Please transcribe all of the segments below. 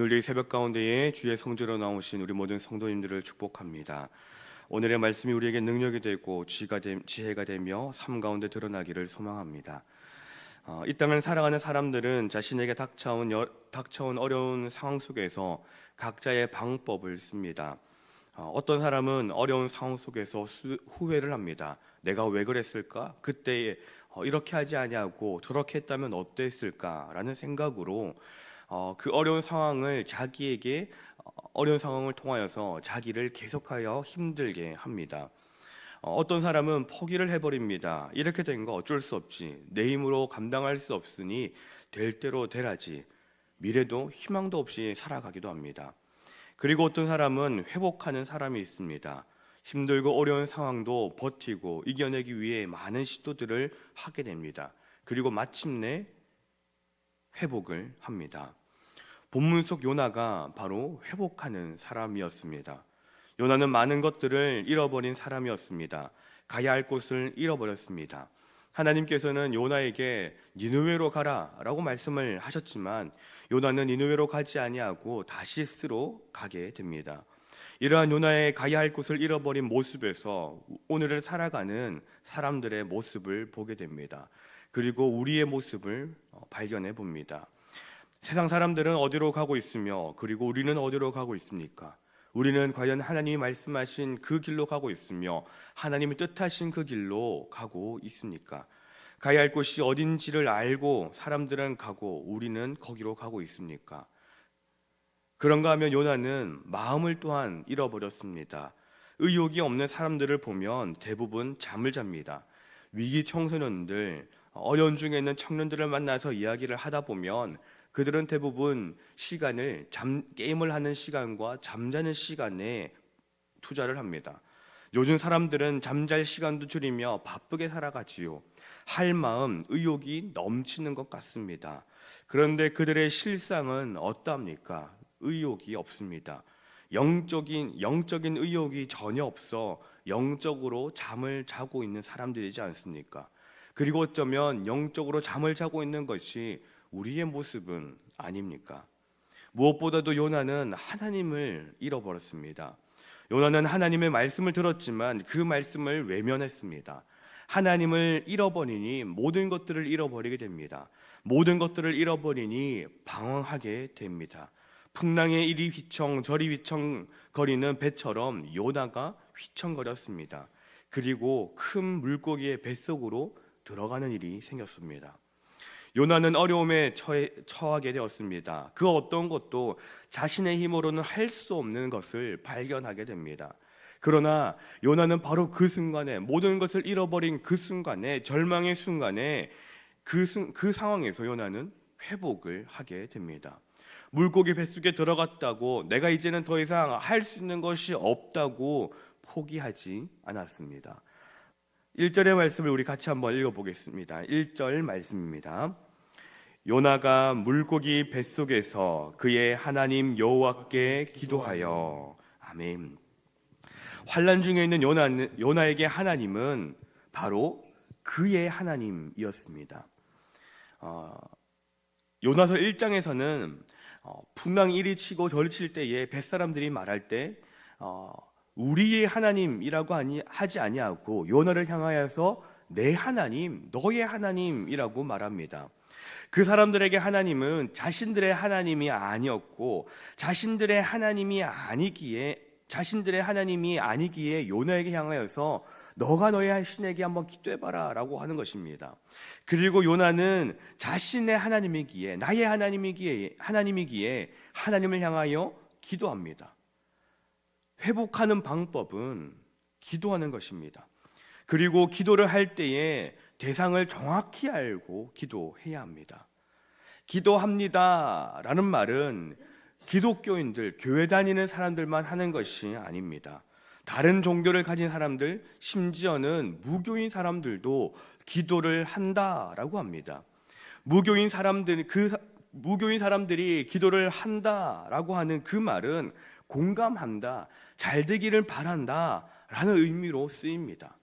오늘 이 새벽 가운데에 주의 성전으로 나오신 우리 모든 성도님들을 축복합니다. 오늘의 말씀이 우리에게 능력이 되고 지혜가 되며 삶 가운데 드러나기를 소망합니다. 이 땅을 살아가는 사람들은 자신에게 닥쳐온 어려운 상황 속에서 각자의 방법을 씁니다. 어떤 사람은 어려운 상황 속에서 후회를 합니다. 내가 왜 그랬을까? 그때 이렇게 하지 아니하고 저렇게 했다면 어땠을까라는 생각으로 그 어려운 상황을 어려운 상황을 통하여서 자기를 계속하여 힘들게 합니다. 어떤 사람은 포기를 해버립니다. 이렇게 된 거 어쩔 수 없지. 내 힘으로 감당할 수 없으니 될 대로 되라지. 미래도 희망도 없이 살아가기도 합니다. 그리고 어떤 사람은 회복하는 사람이 있습니다. 힘들고 어려운 상황도 버티고 이겨내기 위해 많은 시도들을 하게 됩니다. 그리고 마침내 회복을 합니다. 본문 속 요나가 바로 회복하는 사람이었습니다. 요나는 많은 것들을 잃어버린 사람이었습니다. 가야 할 곳을 잃어버렸습니다. 하나님께서는 요나에게 니느웨로 가라라고 말씀을 하셨지만 요나는 니느웨로 가지 아니하고 다시스로 가게 됩니다. 이러한 요나의 가야 할 곳을 잃어버린 모습에서 오늘을 살아가는 사람들의 모습을 보게 됩니다. 그리고 우리의 모습을 발견해 봅니다. 세상 사람들은 어디로 가고 있으며 그리고 우리는 어디로 가고 있습니까? 우리는 과연 하나님이 말씀하신 그 길로 가고 있으며 하나님이 뜻하신 그 길로 가고 있습니까? 가야 할 곳이 어딘지를 알고 사람들은 가고 우리는 거기로 가고 있습니까? 그런가 하면 요나는 마음을 또한 잃어버렸습니다. 의욕이 없는 사람들을 보면 대부분 잠을 잡니다. 위기 청소년들, 어려운 중에 있는 청년들을 만나서 이야기를 하다 보면 그들은 대부분 시간을 게임을 하는 시간과 잠자는 시간에 투자를 합니다. 요즘 사람들은 잠잘 시간도 줄이며 바쁘게 살아가지요. 할 마음, 의욕이 넘치는 것 같습니다. 그런데 그들의 실상은 어떠합니까? 의욕이 없습니다. 영적인 의욕이 전혀 없어 영적으로 잠을 자고 있는 사람들이지 않습니까? 그리고 어쩌면 영적으로 잠을 자고 있는 것이 우리의 모습은 아닙니까? 무엇보다도 요나는 하나님을 잃어버렸습니다. 요나는 하나님의 말씀을 들었지만 그 말씀을 외면했습니다. 하나님을 잃어버리니 모든 것들을 잃어버리게 됩니다. 모든 것들을 잃어버리니 방황하게 됩니다. 풍랑에 이리 휘청 저리 휘청거리는 배처럼 요나가 휘청거렸습니다. 그리고 큰 물고기의 뱃속으로 들어가는 일이 생겼습니다. 요나는 어려움에 처하게 되었습니다. 그 어떤 것도 자신의 힘으로는 할 수 없는 것을 발견하게 됩니다. 그러나 요나는 바로 그 순간에 모든 것을 잃어버린 그 순간에 절망의 순간에 그 상황에서 요나는 회복을 하게 됩니다. 물고기 뱃속에 들어갔다고 내가 이제는 더 이상 할 수 있는 것이 없다고 포기하지 않았습니다. 1절의 말씀을 우리 같이 한번 읽어보겠습니다. 1절 말씀입니다. 요나가 물고기 뱃속에서 그의 하나님 여호와께 기도하여. 아멘. 환난 중에 있는 요나에게 하나님은 바로 그의 하나님이었습니다. 요나서 1장에서는 풍랑이 이리 치고 저리 칠 때에 뱃사람들이 말할 때 우리의 하나님이라고 하지 아니하고 요나를 향하여서 내 하나님, 너의 하나님이라고 말합니다. 그 사람들에게 하나님은 자신들의 하나님이 아니었고 자신들의 하나님이 아니기에 요나에게 향하여서 너가 너의 신에게 한번 기도해봐라 라고 하는 것입니다. 그리고 요나는 자신의 하나님이기에 나의 하나님이기에 하나님을 향하여 기도합니다. 회복하는 방법은 기도하는 것입니다. 그리고 기도를 할 때에 대상을 정확히 알고 기도해야 합니다. 기도합니다 라는 말은 기독교인들, 교회 다니는 사람들만 하는 것이 아닙니다. 다른 종교를 가진 사람들, 심지어는 무교인 사람들도 기도를 한다라고 합니다. 무교인 사람들이 기도를 한다라고 하는 그 말은 공감한다, 잘 되기를 바란다 라는 의미로 쓰입니다.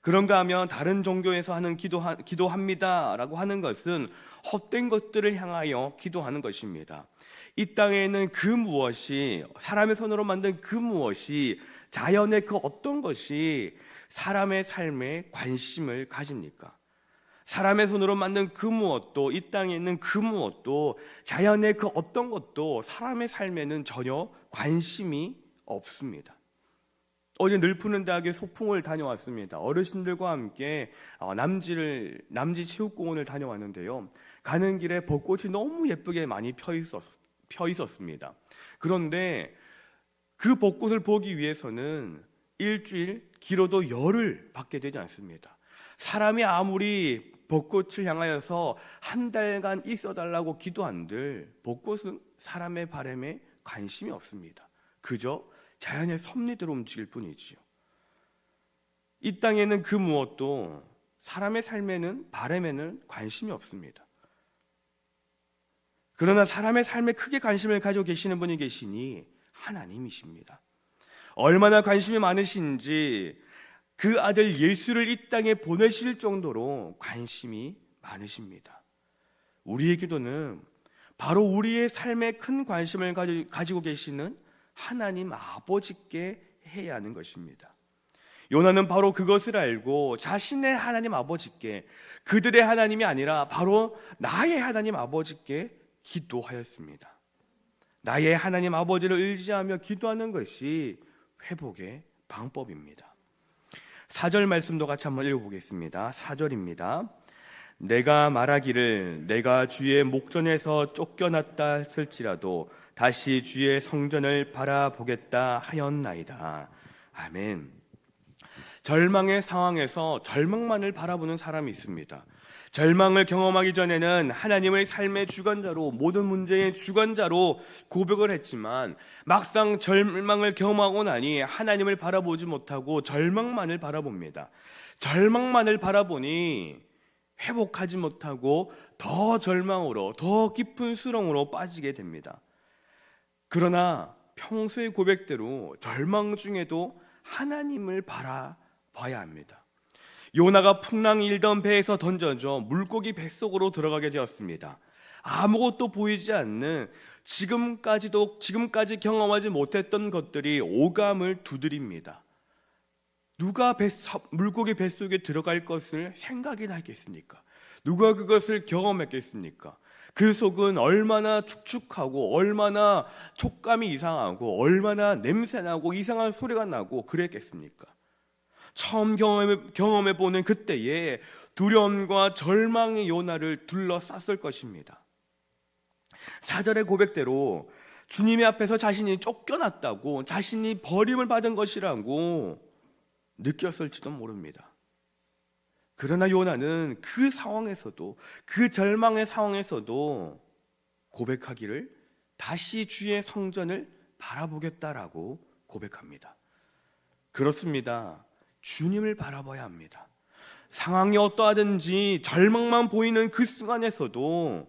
그런가 하면 다른 종교에서 하는 기도합니다 라고 하는 것은 헛된 것들을 향하여 기도하는 것입니다. 이 땅에 있는 그 무엇이, 사람의 손으로 만든 그 무엇이, 자연의 그 어떤 것이 사람의 삶에 관심을 가집니까? 사람의 손으로 만든 그 무엇도, 이 땅에 있는 그 무엇도, 자연의 그 어떤 것도 사람의 삶에는 전혀 관심이 없습니다. 어제 늘푸는 대학에 소풍을 다녀왔습니다. 어르신들과 함께 남지 체육공원을 다녀왔는데요. 가는 길에 벚꽃이 너무 예쁘게 많이 펴 있었습니다. 그런데 그 벚꽃을 보기 위해서는 일주일, 길어도 열흘 밖에 되지 않습니다. 사람이 아무리 벚꽃을 향하여서 한 달간 있어달라고 기도한들 벚꽃은 사람의 바람에 관심이 없습니다. 그저 자연의 섭리대로 움직일 뿐이지요. 이 땅에는 그 무엇도 사람의 삶에는, 바람에는 관심이 없습니다. 그러나 사람의 삶에 크게 관심을 가지고 계시는 분이 계시니 하나님이십니다. 얼마나 관심이 많으신지 그 아들 예수를 이 땅에 보내실 정도로 관심이 많으십니다. 우리의 기도는 바로 우리의 삶에 큰 관심을 가지고 계시는 하나님 아버지께 해야 하는 것입니다. 요나는 바로 그것을 알고 자신의 하나님 아버지께, 그들의 하나님이 아니라 바로 나의 하나님 아버지께 기도하였습니다. 나의 하나님 아버지를 의지하며 기도하는 것이 회복의 방법입니다. 4절 말씀도 같이 한번 읽어보겠습니다. 4절입니다. 내가 말하기를 내가 주의 목전에서 쫓겨났다 했을지라도 다시 주의 성전을 바라보겠다 하였나이다. 아멘. 절망의 상황에서 절망만을 바라보는 사람이 있습니다. 절망을 경험하기 전에는 하나님을 삶의 주관자로, 모든 문제의 주관자로 고백을 했지만 막상 절망을 경험하고 나니 하나님을 바라보지 못하고 절망만을 바라봅니다. 절망만을 바라보니 회복하지 못하고 더 절망으로, 더 깊은 수렁으로 빠지게 됩니다. 그러나 평소의 고백대로 절망 중에도 하나님을 바라봐야 합니다. 요나가 풍랑이 일던 배에서 던져져 물고기 뱃속으로 들어가게 되었습니다. 아무것도 보이지 않는, 지금까지 경험하지 못했던 것들이 오감을 두드립니다. 누가 물고기 뱃속에 들어갈 것을 생각이나 했겠습니까? 누가 그것을 경험했겠습니까? 그 속은 얼마나 축축하고 얼마나 촉감이 이상하고 얼마나 냄새나고 이상한 소리가 나고 그랬겠습니까? 처음 경험해보는 그때에 두려움과 절망의 요나를 둘러쌌을 것입니다. 4절의 고백대로 주님의 앞에서 자신이 쫓겨났다고, 자신이 버림을 받은 것이라고 느꼈을지도 모릅니다. 그러나 요나는 그 상황에서도, 그 절망의 상황에서도 고백하기를 다시 주의 성전을 바라보겠다라고 고백합니다. 그렇습니다. 주님을 바라봐야 합니다. 상황이 어떠하든지 절망만 보이는 그 순간에서도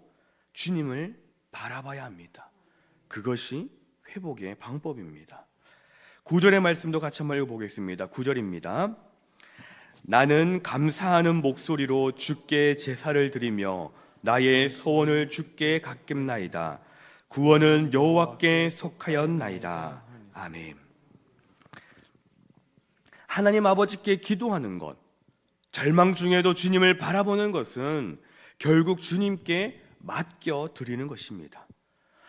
주님을 바라봐야 합니다. 그것이 회복의 방법입니다. 9절의 말씀도 같이 한번 읽어보겠습니다. 9절입니다. 나는 감사하는 목소리로 주께 제사를 드리며 나의 소원을 주께 갚겠나이다. 구원은 여호와께 속하였나이다. 아멘. 하나님 아버지께 기도하는 것, 절망 중에도 주님을 바라보는 것은 결국 주님께 맡겨 드리는 것입니다.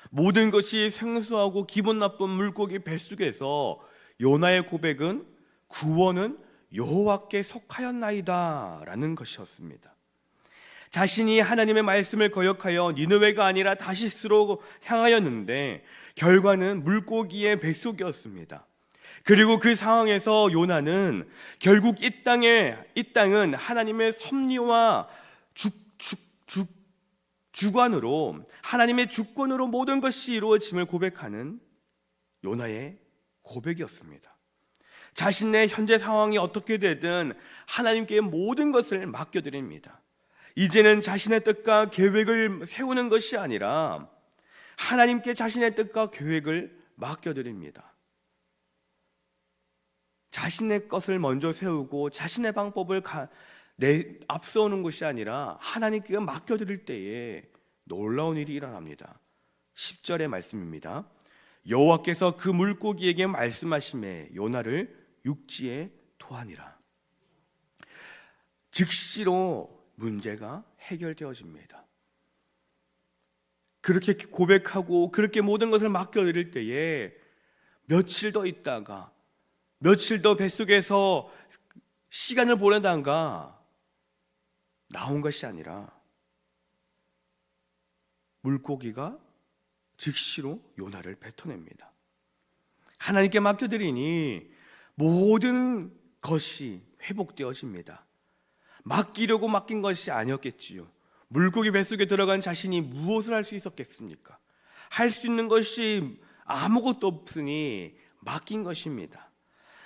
모든 것이 생소하고 기분 나쁜 물고기 뱃속에서 요나의 고백은 구원은 여호와께 속하였나이다 라는 것이었습니다. 자신이 하나님의 말씀을 거역하여 니느웨가 아니라 다시스로 향하였는데 결과는 물고기의 뱃속이었습니다. 그리고 그 상황에서 요나는 결국 이 땅은 하나님의 섭리와 주관으로, 하나님의 주권으로 모든 것이 이루어짐을 고백하는 요나의 고백이었습니다. 자신의 현재 상황이 어떻게 되든 하나님께 모든 것을 맡겨드립니다. 이제는 자신의 뜻과 계획을 세우는 것이 아니라 하나님께 자신의 뜻과 계획을 맡겨드립니다. 자신의 것을 먼저 세우고 자신의 방법을 앞서오는 것이 아니라 하나님께 맡겨드릴 때에 놀라운 일이 일어납니다. 10절의 말씀입니다. 여호와께서 그 물고기에게 말씀하시매 요나를 육지에 토하니라. 즉시로 문제가 해결되어집니다. 그렇게 고백하고 그렇게 모든 것을 맡겨드릴 때에 며칠 더 있다가 며칠 더 뱃속에서 시간을 보내다가 나온 것이 아니라 물고기가 즉시로 요나를 뱉어냅니다. 하나님께 맡겨드리니 모든 것이 회복되어집니다. 맡기려고 맡긴 것이 아니었겠지요. 물고기 뱃속에 들어간 자신이 무엇을 할 수 있었겠습니까? 할 수 있는 것이 아무것도 없으니 맡긴 것입니다.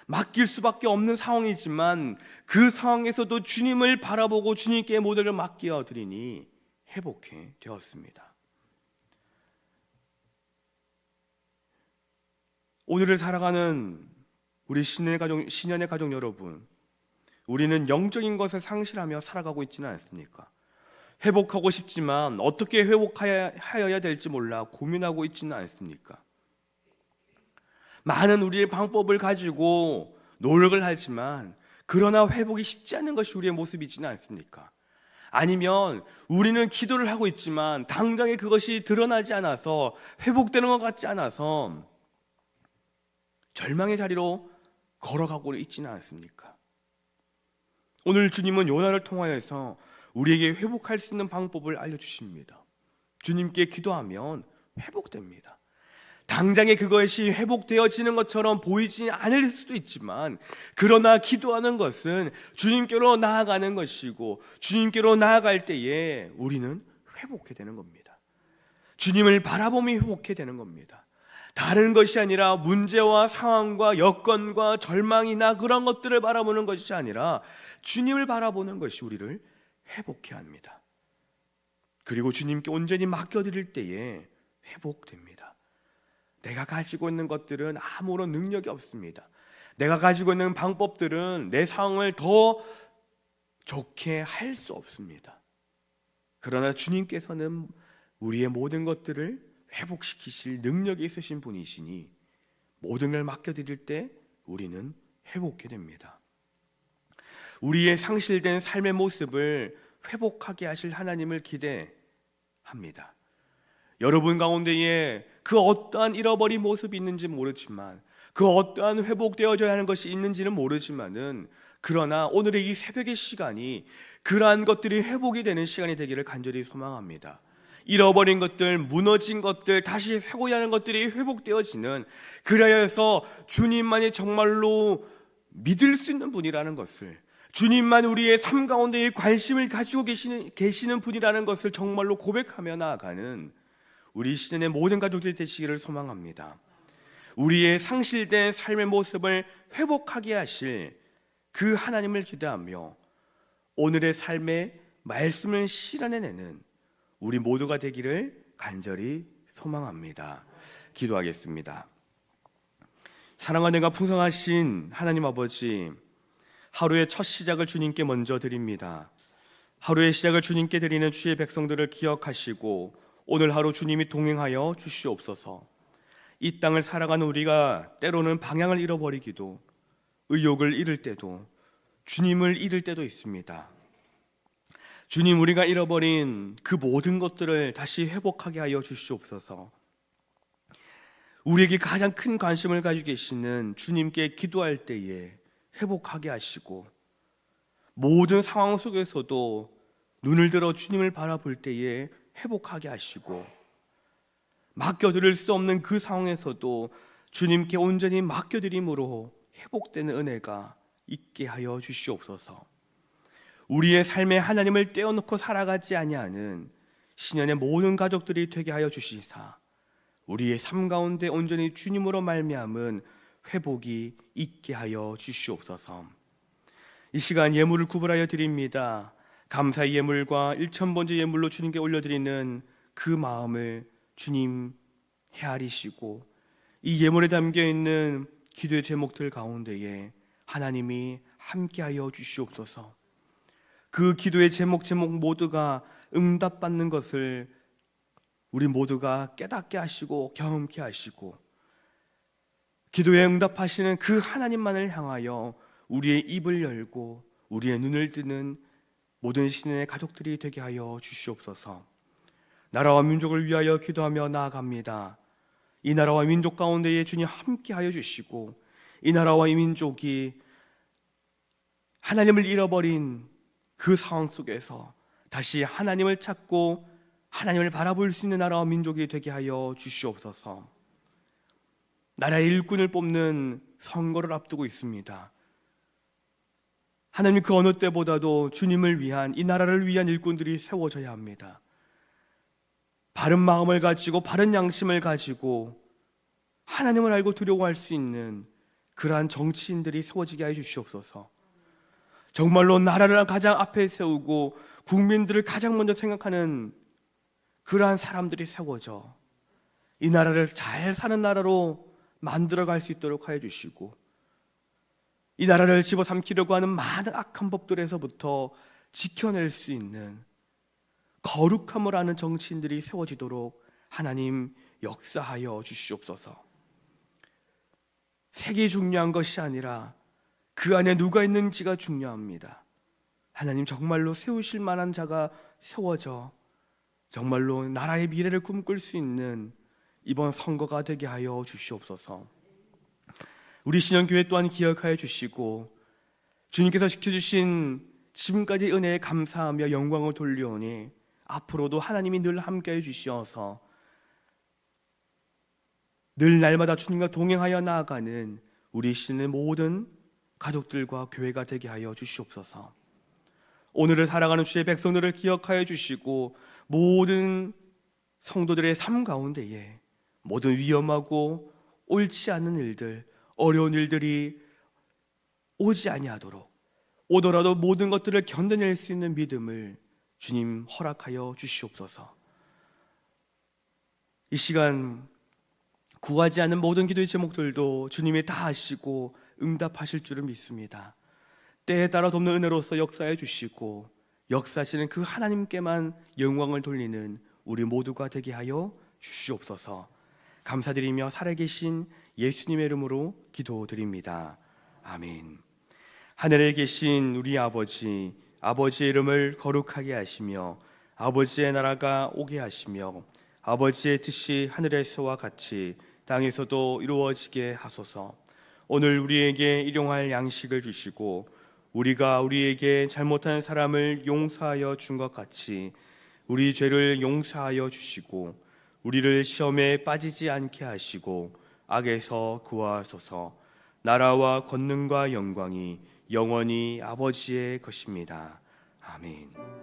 맡길 수밖에 없는 상황이지만 그 상황에서도 주님을 바라보고 주님께 모든 걸 맡겨드리니 회복해 되었습니다. 오늘을 살아가는 우리 신년의 가족 여러분, 우리는 영적인 것을 상실하며 살아가고 있지는 않습니까? 회복하고 싶지만 어떻게 회복하여야 될지 몰라 고민하고 있지는 않습니까? 많은 우리의 방법을 가지고 노력을 하지만 그러나 회복이 쉽지 않은 것이 우리의 모습이지는 않습니까? 아니면 우리는 기도를 하고 있지만 당장에 그것이 드러나지 않아서 회복되는 것 같지 않아서 절망의 자리로 걸어가고 있지는 않습니까? 오늘 주님은 요나를 통하여서 우리에게 회복할 수 있는 방법을 알려주십니다. 주님께 기도하면 회복됩니다. 당장에 그것이 회복되어지는 것처럼 보이지 않을 수도 있지만 그러나 기도하는 것은 주님께로 나아가는 것이고 주님께로 나아갈 때에 우리는 회복해 되는 겁니다. 주님을 바라보며 회복해 되는 겁니다. 다른 것이 아니라 문제와 상황과 여건과 절망이나 그런 것들을 바라보는 것이 아니라 주님을 바라보는 것이 우리를 회복해야 합니다. 그리고 주님께 온전히 맡겨드릴 때에 회복됩니다. 내가 가지고 있는 것들은 아무런 능력이 없습니다. 내가 가지고 있는 방법들은 내 상황을 더 좋게 할 수 없습니다. 그러나 주님께서는 우리의 모든 것들을 회복시키실 능력이 있으신 분이시니 모든 걸 맡겨드릴 때 우리는 회복해 됩니다. 우리의 상실된 삶의 모습을 회복하게 하실 하나님을 기대합니다. 여러분 가운데에 그 어떠한 잃어버린 모습이 있는지 모르지만 그 어떠한 회복되어져야 하는 것이 있는지는 모르지만은 그러나 오늘의 이 새벽의 시간이 그러한 것들이 회복이 되는 시간이 되기를 간절히 소망합니다. 잃어버린 것들, 무너진 것들, 다시 세고야 하는 것들이 회복되어지는, 그래서 주님만이 정말로 믿을 수 있는 분이라는 것을, 주님만 우리의 삶 가운데에 관심을 가지고 계시는 분이라는 것을 정말로 고백하며 나아가는 우리 시즌의 모든 가족들이 되시기를 소망합니다. 우리의 상실된 삶의 모습을 회복하게 하실 그 하나님을 기대하며 오늘의 삶의 말씀을 실현해내는 우리 모두가 되기를 간절히 소망합니다. 기도하겠습니다. 사랑하는 가 풍성하신 하나님 아버지, 하루의 첫 시작을 주님께 먼저 드립니다. 하루의 시작을 주님께 드리는 주의 백성들을 기억하시고 오늘 하루 주님이 동행하여 주시옵소서. 이 땅을 살아가는 우리가 때로는 방향을 잃어버리기도, 의욕을 잃을 때도, 주님을 잃을 때도 있습니다. 주님, 우리가 잃어버린 그 모든 것들을 다시 회복하게 하여 주시옵소서. 우리에게 가장 큰 관심을 가지고 계시는 주님께 기도할 때에 회복하게 하시고, 모든 상황 속에서도 눈을 들어 주님을 바라볼 때에 회복하게 하시고, 맡겨드릴 수 없는 그 상황에서도 주님께 온전히 맡겨드림으로 회복되는 은혜가 있게 하여 주시옵소서. 우리의 삶에 하나님을 떼어놓고 살아가지 아니하는 신년의 모든 가족들이 되게 하여 주시사 우리의 삶 가운데 온전히 주님으로 말미암은 회복이 있게 하여 주시옵소서. 이 시간 예물을 구별하여 드립니다. 감사의 예물과 1000번째 예물로 주님께 올려드리는 그 마음을 주님 헤아리시고 이 예물에 담겨있는 기도의 제목들 가운데에 하나님이 함께하여 주시옵소서. 그 기도의 제목 모두가 응답받는 것을 우리 모두가 깨닫게 하시고 경험케 하시고 기도에 응답하시는 그 하나님만을 향하여 우리의 입을 열고 우리의 눈을 뜨는 모든 신의 가족들이 되게 하여 주시옵소서. 나라와 민족을 위하여 기도하며 나아갑니다. 이 나라와 민족 가운데에 주님 함께 하여 주시고 이 나라와 이 민족이 하나님을 잃어버린 그 상황 속에서 다시 하나님을 찾고 하나님을 바라볼 수 있는 나라와 민족이 되게 하여 주시옵소서. 나라의 일꾼을 뽑는 선거를 앞두고 있습니다. 하나님 그 어느 때보다도 주님을 위한 이 나라를 위한 일꾼들이 세워져야 합니다. 바른 마음을 가지고 바른 양심을 가지고 하나님을 알고 두려워할 수 있는 그러한 정치인들이 세워지게 해 주시옵소서. 정말로 나라를 가장 앞에 세우고 국민들을 가장 먼저 생각하는 그러한 사람들이 세워져 이 나라를 잘 사는 나라로 만들어갈 수 있도록 하여 주시고 이 나라를 집어삼키려고 하는 많은 악한 법들에서부터 지켜낼 수 있는 거룩함을 아는 정치인들이 세워지도록 하나님 역사하여 주시옵소서. 색이 중요한 것이 아니라 그 안에 누가 있는지가 중요합니다. 하나님 정말로 세우실 만한 자가 세워져 정말로 나라의 미래를 꿈꿀 수 있는 이번 선거가 되게 하여 주시옵소서. 우리 신영교회 또한 기억하여 주시고 주님께서 지켜주신 지금까지 은혜에 감사하며 영광을 돌려오니 앞으로도 하나님이 늘 함께해 주시어서 늘 날마다 주님과 동행하여 나아가는 우리 신의 모든 가족들과 교회가 되게 하여 주시옵소서. 오늘을 살아가는 주의 백성들을 기억하여 주시고 모든 성도들의 삶 가운데에 모든 위험하고 옳지 않은 일들, 어려운 일들이 오지 아니하도록 오더라도 모든 것들을 견뎌낼 수 있는 믿음을 주님 허락하여 주시옵소서. 이 시간 구하지 않은 모든 기도의 제목들도 주님이 다 하시고 응답하실 줄을 믿습니다. 때에 따라 돕는 은혜로서 역사해 주시고 역사하시는 그 하나님께만 영광을 돌리는 우리 모두가 되게 하여 주시옵소서. 감사드리며 살아계신 예수님의 이름으로 기도드립니다. 아멘. 하늘에 계신 우리 아버지, 아버지의 이름을 거룩하게 하시며 아버지의 나라가 오게 하시며 아버지의 뜻이 하늘에서와 같이 땅에서도 이루어지게 하소서. 오늘 우리에게 일용할 양식을 주시고 우리가 우리에게 잘못한 사람을 용서하여 준 것 같이 우리 죄를 용서하여 주시고 우리를 시험에 빠지지 않게 하시고 악에서 구하소서. 나라와 권능과 영광이 영원히 아버지의 것입니다. 아멘.